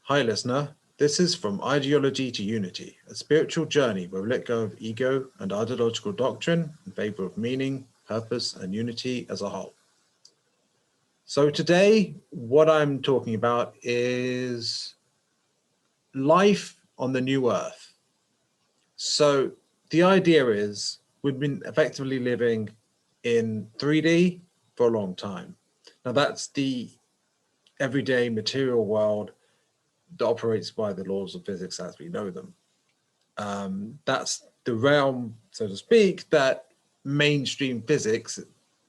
Hi, listener. This is From Ideology to Unity, a spiritual journey where we let go of ego and ideological doctrine in favor of meaning, purpose, and unity as a whole. So today, what I'm talking about is life on the new earth. So the idea is we've been effectively living in 3D for a long time. Now that's the everyday material world that operates by the laws of physics as we know them. That's the realm, so to speak, that mainstream physics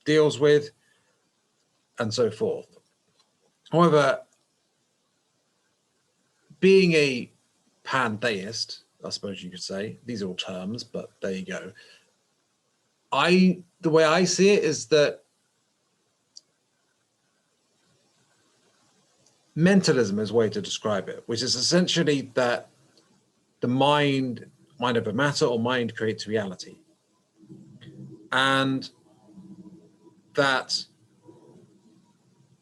deals with, and so forth. However, being a pantheist, I suppose you could say, these are all terms, but there you go. The way I see it is that mentalism is a way to describe it, which is essentially that the mind over matter, or mind creates reality. And that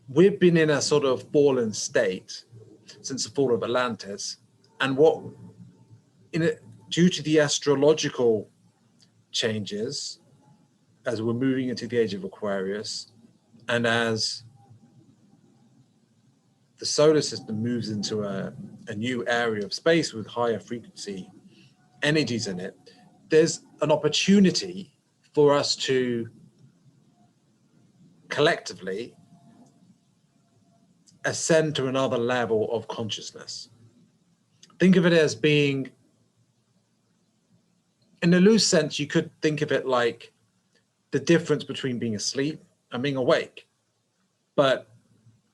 we've been in a sort of fallen state since the fall of Atlantis, and due to the astrological changes as we're moving into the age of Aquarius, and as the solar system moves into a new area of space with higher frequency energies in it, there's an opportunity for us to collectively ascend to another level of consciousness. Think of it as being, in a loose sense, you could think of it like the difference between being asleep and being awake, but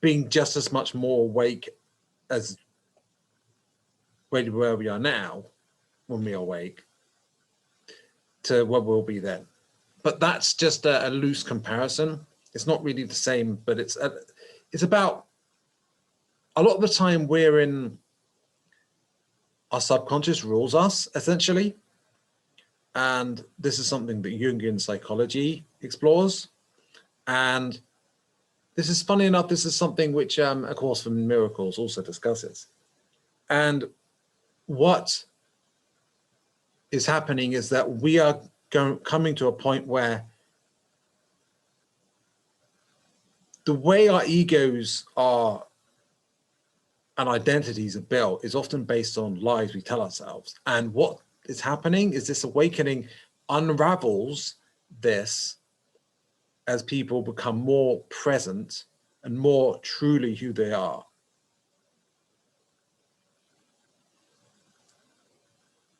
being just as much more awake as where we are now when we are awake to what we'll be then. But that's just a loose comparison. It's not really the same, but it's about, a lot of the time we're in, our subconscious rules us, essentially. And this is something that Jungian psychology explores. And this is, funny enough, this is something which A Course from Miracles also discusses. And what is happening is that we are coming to a point where the way our egos are and identities are built is often based on lies we tell ourselves. And what is happening is this awakening unravels this as people become more present and more truly who they are.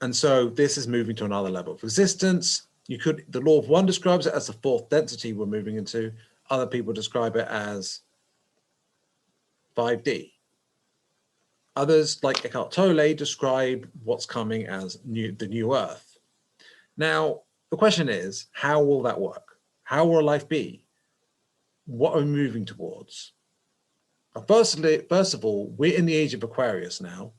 And so this is moving to another level of existence. The law of one describes it as the fourth density we're moving into. Other people describe it as 5D. Others, like Eckhart Tolle, describe what's coming as the new earth. Now, the question is, how will that work? How will life be? What are we moving towards? First of all, we're in the age of Aquarius now.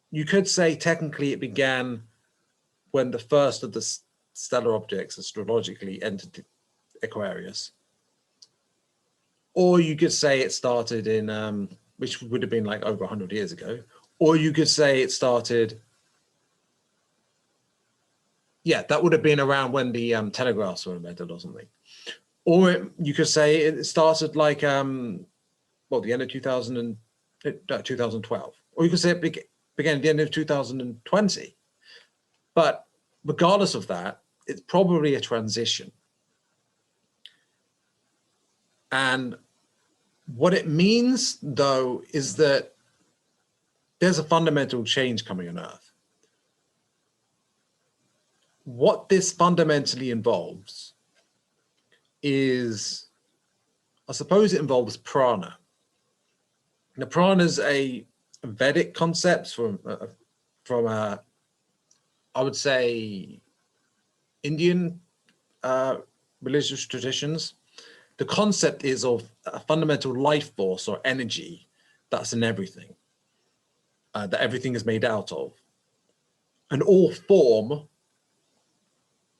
You could say technically it began when the first of the stellar objects astrologically entered Aquarius. Or you could say it started in, which would have been like over 100 years ago. Or you could say it started, yeah, that would have been around when the telegraphs were invented or something. Or you could say it started like, the end of 2012. Or you could say it began at the end of 2020. But regardless of that, it's probably a transition. And what it means, though, is that there's a fundamental change coming on Earth. What this fundamentally involves is, I suppose it involves prana. Now, prana is a Vedic concept from I would say, Indian religious traditions. The concept is of a fundamental life force or energy that's in everything, that everything is made out of. And all form,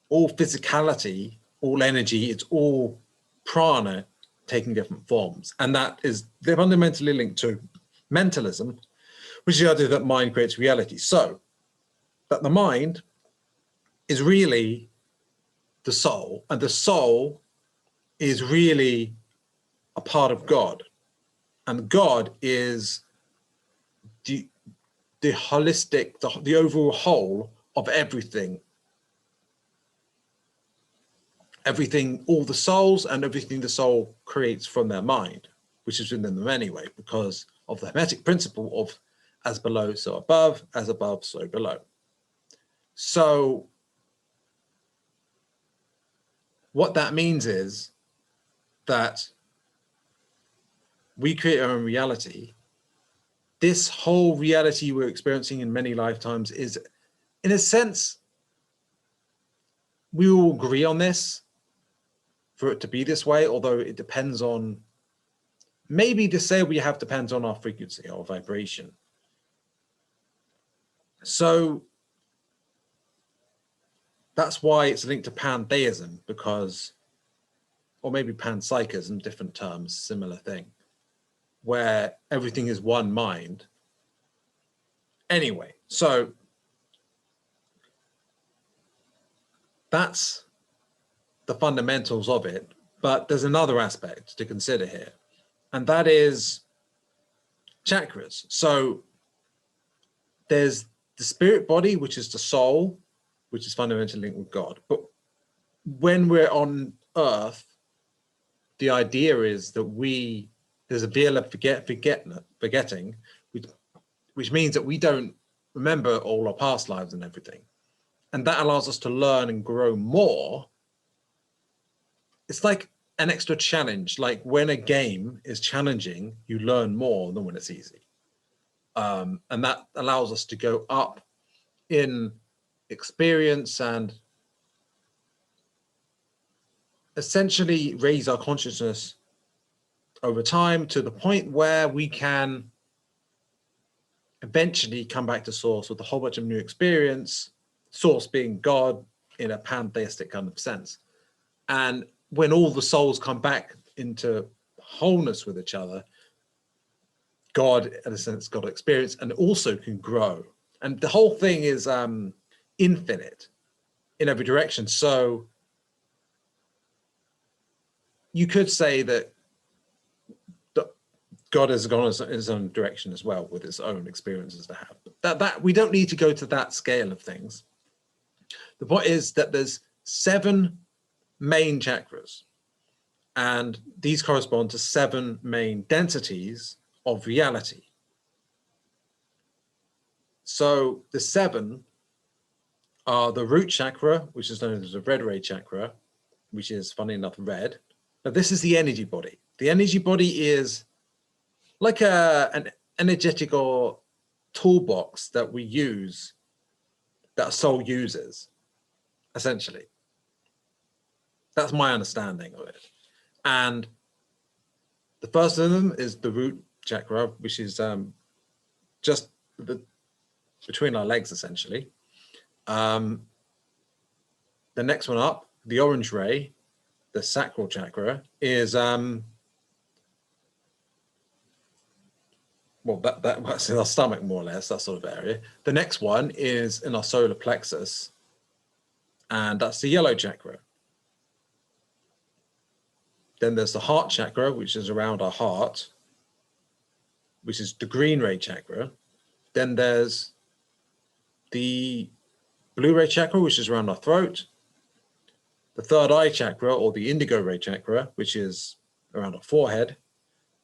all physicality, all energy, it's all prana taking different forms. And they're fundamentally linked to mentalism, which is the idea that mind creates reality. So that the mind is really the soul, and the soul is really a part of God. And God is the holistic, the overall whole of everything. Everything, all the souls and everything the soul creates from their mind, which is within them anyway, because of the Hermetic principle of as below, so above, as above, so below. So what that means is that we create our own reality. This whole reality we're experiencing in many lifetimes is, in a sense, we all agree on this for it to be this way, although it depends on, maybe the say we have depends on our frequency or vibration. So that's why it's linked to pantheism, because, or maybe panpsychism, different terms, similar thing, where everything is one mind. Anyway, so that's the fundamentals of it. But there's another aspect to consider here, and that is chakras. So there's the spirit body, which is the soul, which is fundamentally linked with God. But when we're on Earth, the idea is that there's a veil of forgetting, which means that we don't remember all our past lives and everything. And that allows us to learn and grow more. It's like an extra challenge. Like when a game is challenging, you learn more than when it's easy. And that allows us to go up in experience and essentially raise our consciousness over time to the point where we can eventually come back to source with a whole bunch of new experience, source being God in a pantheistic kind of sense. And when all the souls come back into wholeness with each other, God, in a sense, got experience and also can grow. And the whole thing is infinite in every direction. So you could say that God has gone in his own direction as well with his own experiences to have. That we don't need to go to that scale of things. The point is that there's 7 main chakras, and these correspond to 7 main densities of reality. So the 7 are the root chakra, which is known as the red ray chakra, which is, funny enough, red. Now this is the energy body. The energy body is like an energetical toolbox that we use, that a soul uses, essentially. That's my understanding of it. And the first of them is the root chakra, which is just between our legs, essentially. The next one up, the orange ray, the sacral chakra, is well, that's in our stomach, more or less, that sort of area. The next one is in our solar plexus, and that's the yellow chakra. Then there's the heart chakra, which is around our heart, which is the green ray chakra. Then there's the blue ray chakra, which is around our throat. The third eye chakra, or the indigo ray chakra, which is around our forehead.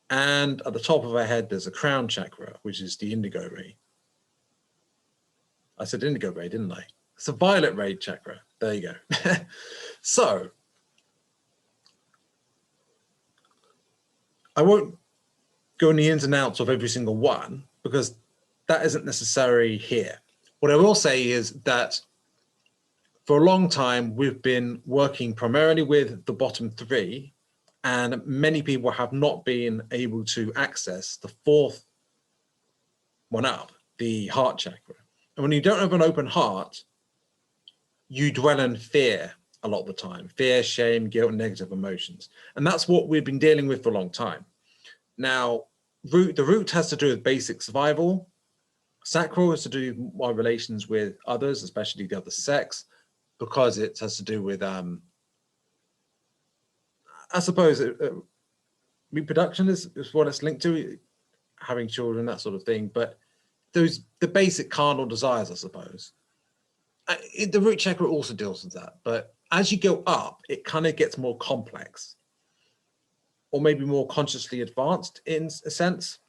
And at the top of our head, there's a crown chakra, which is the indigo ray. I said indigo ray, didn't I? It's a violet ray chakra. There you go. So I won't go in the ins and outs of every single one, because that isn't necessary here. What I will say is that for a long time, we've been working primarily with the bottom 3, and many people have not been able to access the 4th one up, the heart chakra. And when you don't have an open heart, you dwell in fear a lot of the time. Fear, shame, guilt, and negative emotions. And that's what we've been dealing with for a long time. Now, The root has to do with basic survival. Sacral has to do with my relations with others, especially the other sex, because it has to do with, I suppose, reproduction is what it's linked to, having children, that sort of thing. But the basic carnal desires, I suppose. The root chakra also deals with that. But as you go up, it kind of gets more complex, or maybe more consciously advanced in a sense.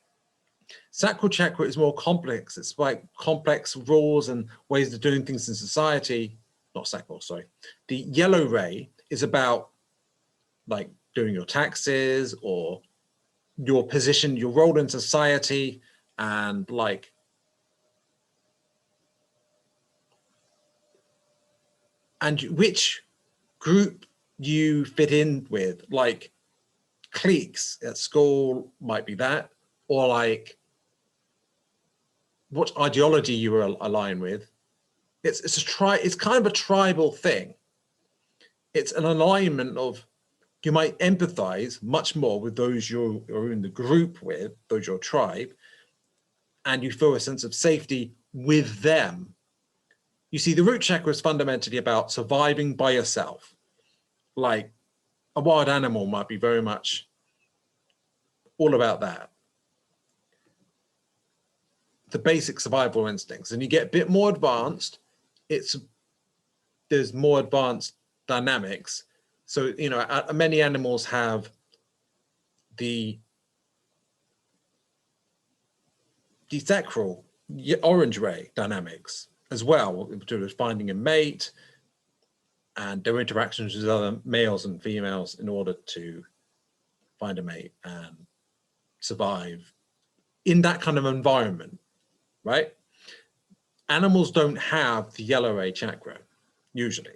Sacral chakra is more complex. It's like complex rules and ways of doing things in society. Not sacral, sorry. The yellow ray is about like doing your taxes or your position, your role in society, and like which group you fit in with, like cliques at school might be that, or like what ideology you were aligned with. It's kind of a tribal thing. It's an alignment of, you might empathize much more with those you're in the group with, those your tribe, and you feel a sense of safety with them. You see, the root chakra is fundamentally about surviving by yourself. Like a wild animal might be very much all about that. The basic survival instincts. And you get a bit more advanced, there's more advanced dynamics. So, you know, many animals have the sacral orange ray dynamics as well, to do with finding a mate and their interactions with other males and females in order to find a mate and survive in that kind of environment, right? Animals don't have the yellow ray chakra, usually.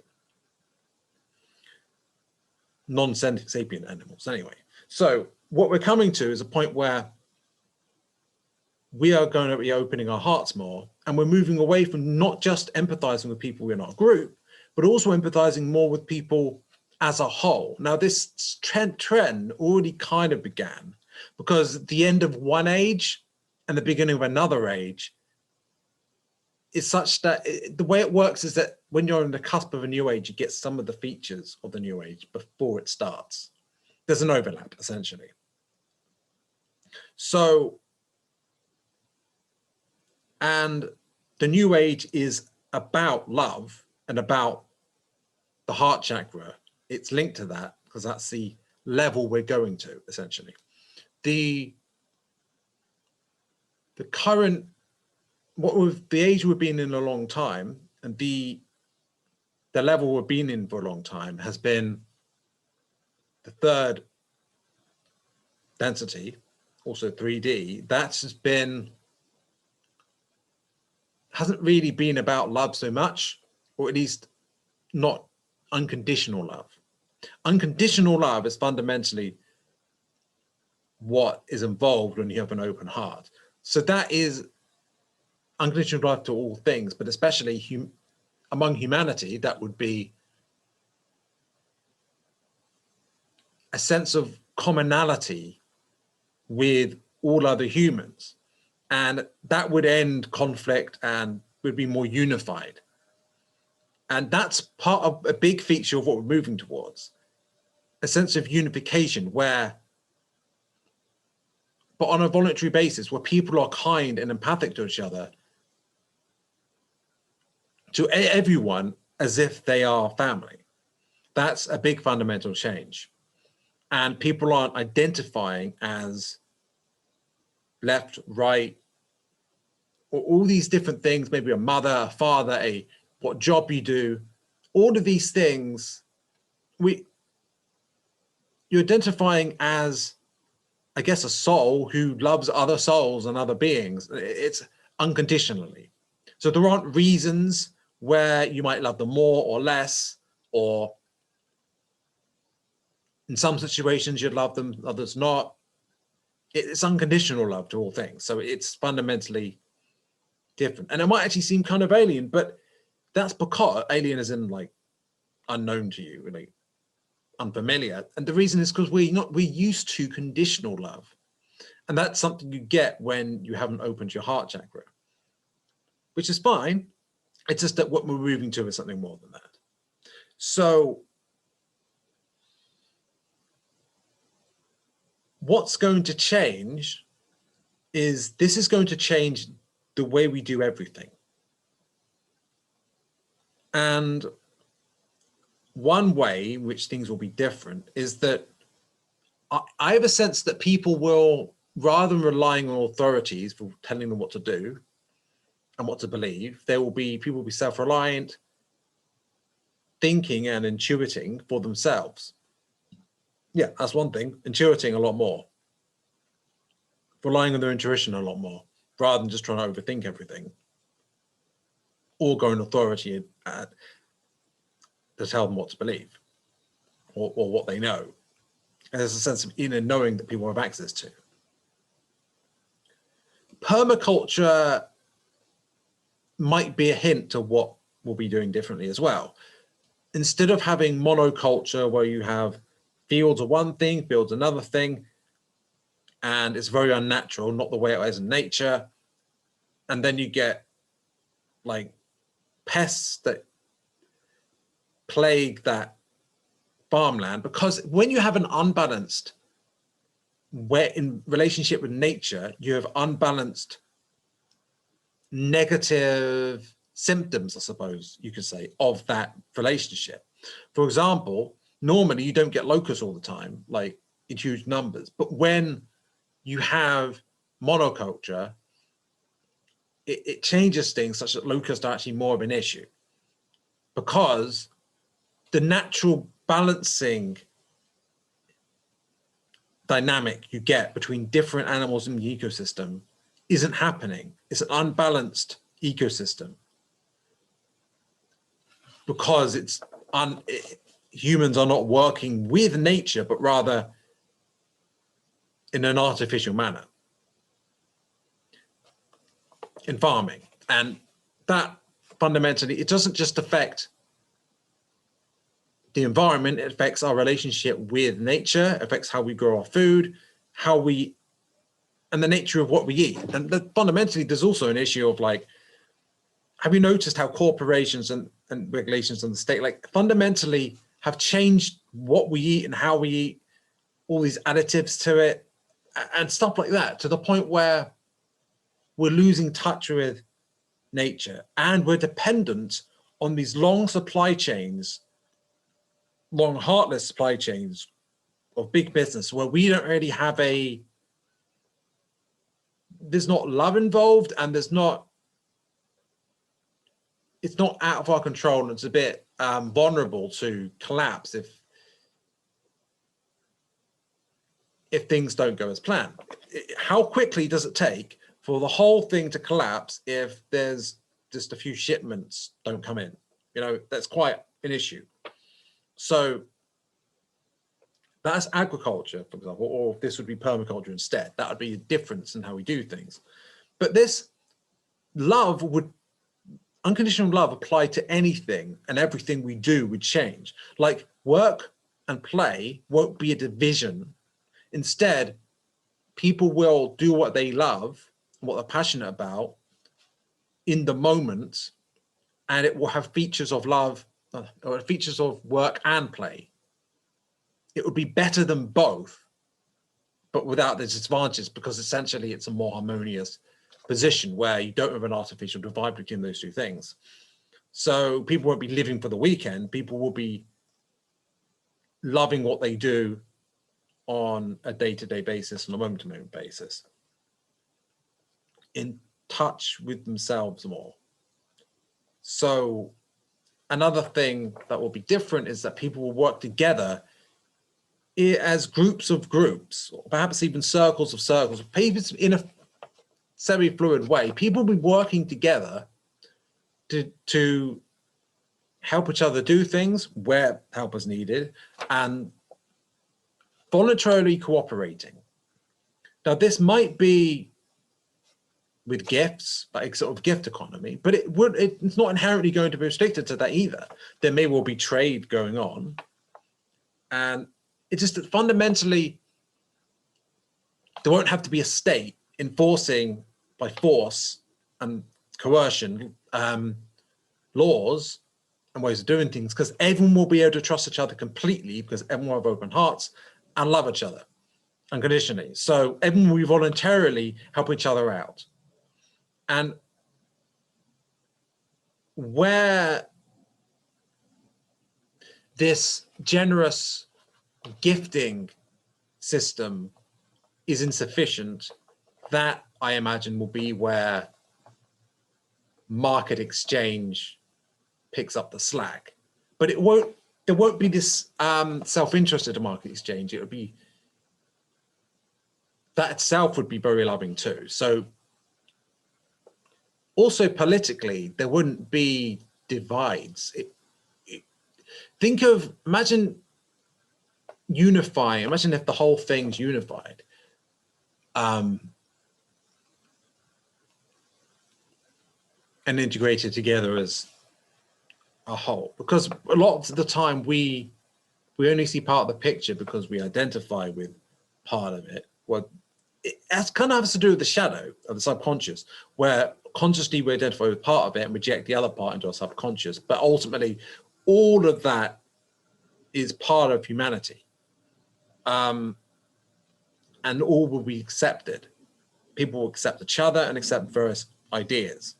Non-sapient animals, anyway. So what we're coming to is a point where we are going to be opening our hearts more, and we're moving away from not just empathizing with people in our group, but also empathizing more with people as a whole. Now, this trend already kind of began, because at the end of one age and the beginning of another age is such that the way it works is that when you're on the cusp of a new age, you get some of the features of the new age before it starts. There's an overlap, essentially. So, and the new age is about love and about the heart chakra. It's linked to that because that's the level we're going to, essentially. The current, the age we've been in a long time, and the level we've been in for a long time has been the third density, also 3D. That's just been, hasn't really been about love so much, or at least not unconditional love. Unconditional love is fundamentally what is involved when you have an open heart. So that is unconditional love to all things, but especially among humanity, that would be a sense of commonality with all other humans. And that would end conflict and would be more unified. And that's part of a big feature of what we're moving towards, a sense of unification where, but on a voluntary basis, where people are kind and empathic to each other, to everyone as if they are family. That's a big fundamental change. And people aren't identifying as left, right, or all these different things, maybe a mother, a father, what job you do, all of these things, you're identifying as, I guess, a soul who loves other souls and other beings. It's unconditionally. So there aren't reasons where you might love them more or less, or in some situations you'd love them, others not. It's unconditional love to all things. So it's fundamentally different. And it might actually seem kind of alien, but that's because alien is in like unknown to you, really unfamiliar. And the reason is because we're used to conditional love. And that's something you get when you haven't opened your heart chakra, which is fine. It's just that what we're moving to is something more than that. So what's going to change is this is going to change the way we do everything. And one way in which things will be different is that I have a sense that people will, rather than relying on authorities for telling them what to do and what to believe, people will be self-reliant, thinking and intuiting for themselves. Yeah, that's one thing. Intuiting a lot more. Relying on their intuition a lot more, rather than just trying to overthink everything. Or go on authority to tell them what to believe or what they know. And there's a sense of inner knowing that people have access to. Permaculture might be a hint to what we'll be doing differently as well. Instead of having monoculture where you have fields of one thing, fields another thing, and it's very unnatural, not the way it is in nature, and then you get like pests that plague that farmland, because when you have an unbalanced, where in relationship with nature, you have unbalanced negative symptoms, I suppose you could say, of that relationship. For example, normally you don't get locusts all the time, like in huge numbers, but when you have monoculture, it changes things such that locusts are actually more of an issue, because the natural balancing dynamic you get between different animals in the ecosystem isn't happening. It's an unbalanced ecosystem because humans are not working with nature, but rather in an artificial manner in farming. And that fundamentally, it doesn't just affect the environment, it affects our relationship with nature, affects how we grow our food, and the nature of what we eat. And fundamentally, there's also an issue of like, have you noticed how corporations and regulations in the state, like fundamentally have changed what we eat and how we eat, all these additives to it and stuff like that, to the point where we're losing touch with nature and we're dependent on these long supply chains, long heartless supply chains of big business where we don't really have there's not love involved, and it's not out of our control, and it's a bit vulnerable to collapse if things don't go as planned. How quickly does it take for the whole thing to collapse if there's just a few shipments don't come in? You know, that's quite an issue. So that's agriculture, for example, or this would be permaculture instead. That would be a difference in how we do things. But this unconditional love apply to anything, and everything we do would change. Like work and play won't be a division. Instead, people will do what they love, what they're passionate about in the moment, and it will have features of love or features of work and play. It would be better than both, but without the disadvantages, because essentially it's a more harmonious position where you don't have an artificial divide between those two things. So people won't be living for the weekend. People will be loving what they do on a day-to-day basis, on a moment-to-moment basis, in touch with themselves more. So another thing that will be different is that people will work together as groups of groups, or perhaps even circles of circles, maybe in a semi-fluid way. People will be working together to help each other do things where help is needed, and voluntarily cooperating. Now, this might be with gifts, like sort of gift economy, but it's not inherently going to be restricted to that either. There may well be trade going on, and it's just that fundamentally there won't have to be a state enforcing by force and coercion laws and ways of doing things, because everyone will be able to trust each other completely, because everyone will have open hearts and love each other unconditionally. So everyone will be voluntarily helping each other out. And where this generous gifting system is insufficient, that I imagine will be where market exchange picks up the slack. But there won't be this self-interested market exchange. It would be, that itself would be very loving too. So also politically, there wouldn't be divides. Imagine unifying, imagine if the whole thing's unified. And integrated together as a whole, because a lot of the time we only see part of the picture because we identify with part of it. Well, it kind of has to do with the shadow of the subconscious, where consciously we identify with part of it and reject the other part into our subconscious. But ultimately, all of that is part of humanity, and all will be accepted. People will accept each other and accept various ideas.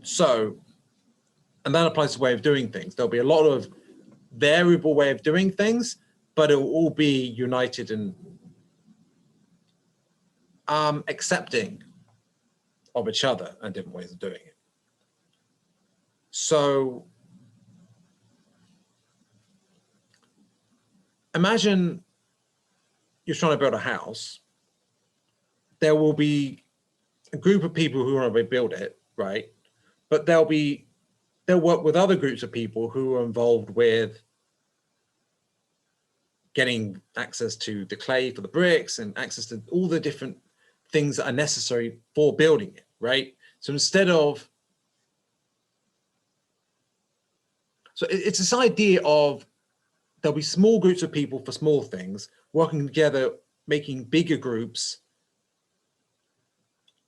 So, and that applies to way of doing things. There'll be a lot of variable way of doing things, but it will all be united in accepting of each other and different ways of doing it. So imagine you're trying to build a house. There will be a group of people who want to build it, right? But they'll work with other groups of people who are involved with getting access to the clay for the bricks and access to all the different things that are necessary for building it, right? So instead of, so it's this idea of there'll be small groups of people for small things working together, making bigger groups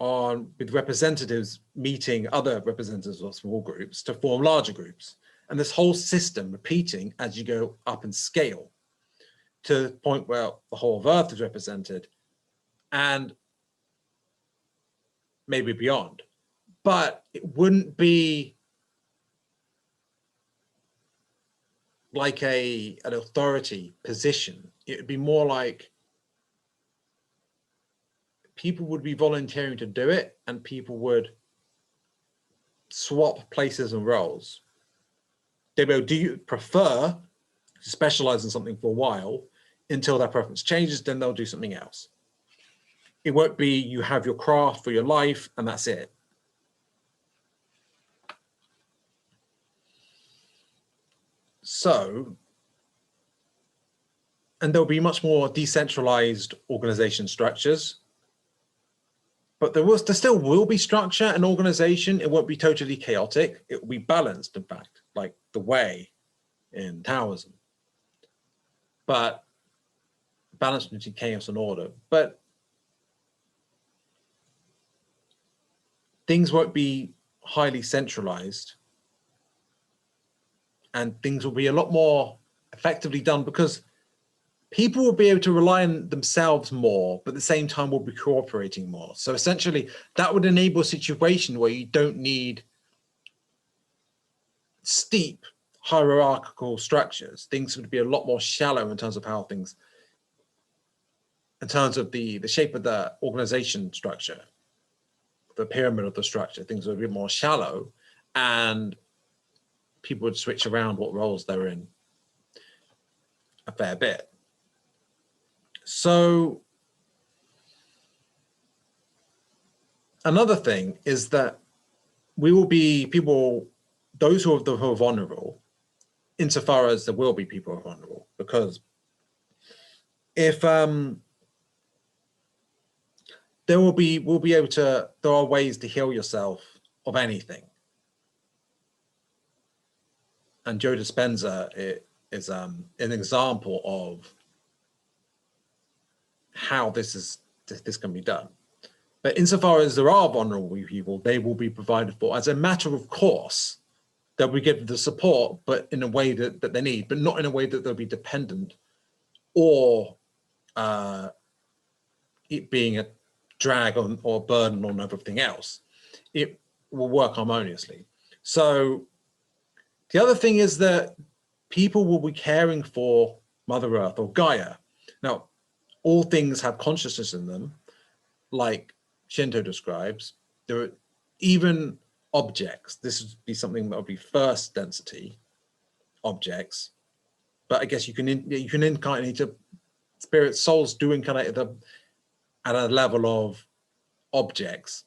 with representatives meeting other representatives of small groups to form larger groups. And this whole system repeating as you go up in scale to the point where the whole of Earth is represented and maybe beyond. But it wouldn't be like an authority position. It would be more like people would be volunteering to do it, and people would swap places and roles. They'd go, do you prefer to specialize in something for a while until their preference changes, then they'll do something else. It won't be you have your craft for your life and that's it. So, and there'll be much more decentralized organization structures, but there still will be structure and organization. It won't be totally chaotic. It will be balanced, in fact, like the way in Taoism, but balance between chaos and order. But things won't be highly centralized, and things will be a lot more effectively done because people will be able to rely on themselves more, but at the same time will be cooperating more. So essentially that would enable a situation where you don't need steep hierarchical structures. Things would be a lot more shallow in terms of how things, in terms of the shape of the organization structure, the pyramid of the structure, things would be more shallow and people would switch around what roles they're in a fair bit. So another thing is that we will be people, those who are vulnerable, insofar as there will be people who are vulnerable, because if we'll be able to, there are ways to heal yourself of anything. And Joe Dispenza is an example of how this is this can be done. But insofar as there are vulnerable people, they will be provided for as a matter of course. They'll be given the support, but in a way that they need, but not in a way that they'll be dependent or it being a drag on or burden on everything else. It will work harmoniously. So the other thing is that people will be caring for Mother Earth or Gaia. Now, all things have consciousness in them, like Shinto describes. There are even objects. This would be something that would be first density objects, but I guess you can incarnate into spirit souls do incarnate at a level of objects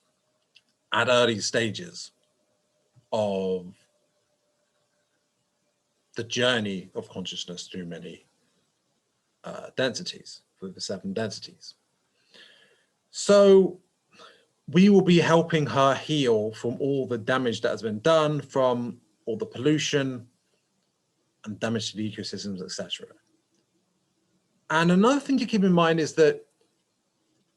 at early stages of the journey of consciousness through many densities, through the 7 densities. So we will be helping her heal from all the damage that has been done, from all the pollution and damage to the ecosystems, etc. And another thing to keep in mind is that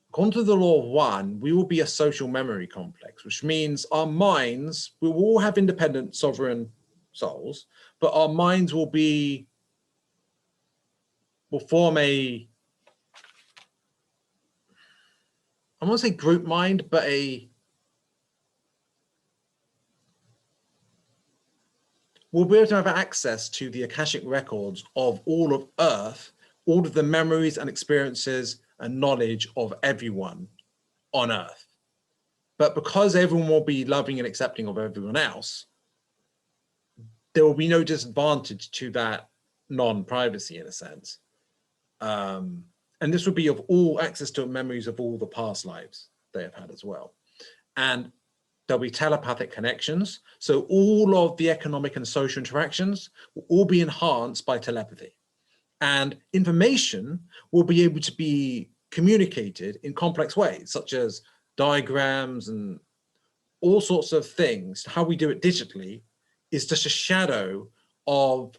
according to the law of one, we will be a social memory complex, which means our minds, we will all have independent sovereign souls, but our minds will form a, I won't say group mind, but we'll be able to have access to the Akashic records of all of Earth, all of the memories and experiences and knowledge of everyone on Earth. But because everyone will be loving and accepting of everyone else, there will be no disadvantage to that non-privacy in a sense. And this would be of all access to memories of all the past lives they have had as well. And there'll be telepathic connections. So all of the economic and social interactions will all be enhanced by telepathy. And information will be able to be communicated in complex ways, such as diagrams and all sorts of things. How we do it digitally is just a shadow of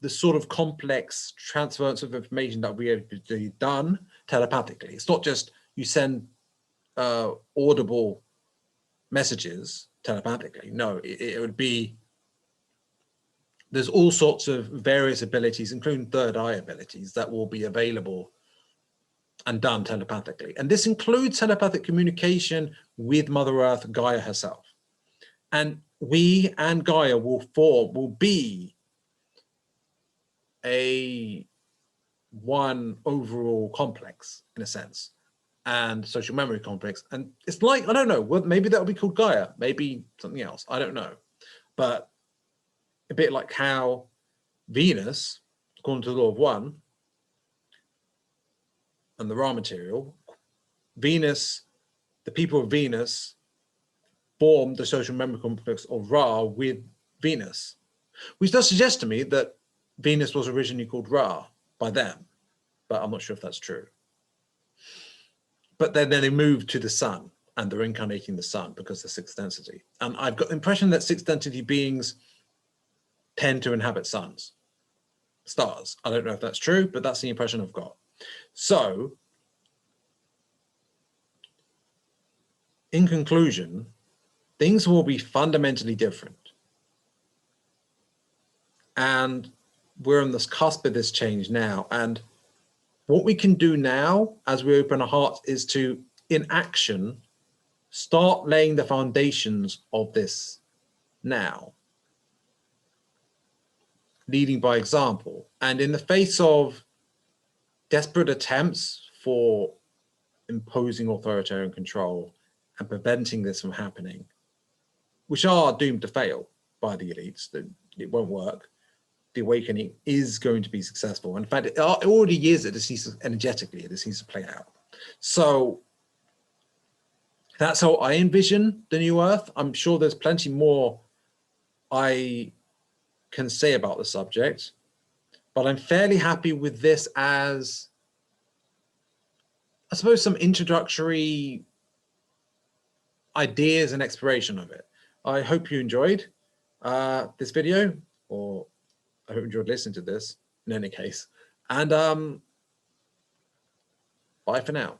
the sort of complex transference of information that we have to be done telepathically. It's not just you send audible messages telepathically. No, it would be, there's all sorts of various abilities, including third eye abilities, that will be available and done telepathically. And this includes telepathic communication with Mother Earth, Gaia herself. And we and Gaia will be a one overall complex in a sense, and social memory complex. And it's like, I don't know, maybe that'll be called Gaia, maybe something else, I don't know. But a bit like how Venus, according to the law of one and the raw material, Venus, the people of Venus formed the social memory complex of Ra with Venus, which does suggest to me that Venus was originally called Ra by them, but I'm not sure if that's true. But then they moved to the sun and they're incarnating the sun because of sixth density. And I've got the impression that sixth density beings tend to inhabit suns, stars. I don't know if that's true, but that's the impression I've got. So in conclusion, things will be fundamentally different. And we're on this cusp of this change now. And what we can do now as we open our hearts is to, in action, start laying the foundations of this now, leading by example. And in the face of desperate attempts for imposing authoritarian control and preventing this from happening, which are doomed to fail by the elites, that it won't work, the awakening is going to be successful. In fact, it already is. It just needs to, energetically, it just needs to play out. So that's how I envision the new Earth. I'm sure there's plenty more I can say about the subject, but I'm fairly happy with this as, I suppose, some introductory ideas and exploration of it. I hope you enjoyed this video, or I hope you enjoyed listening to this in any case. And bye for now.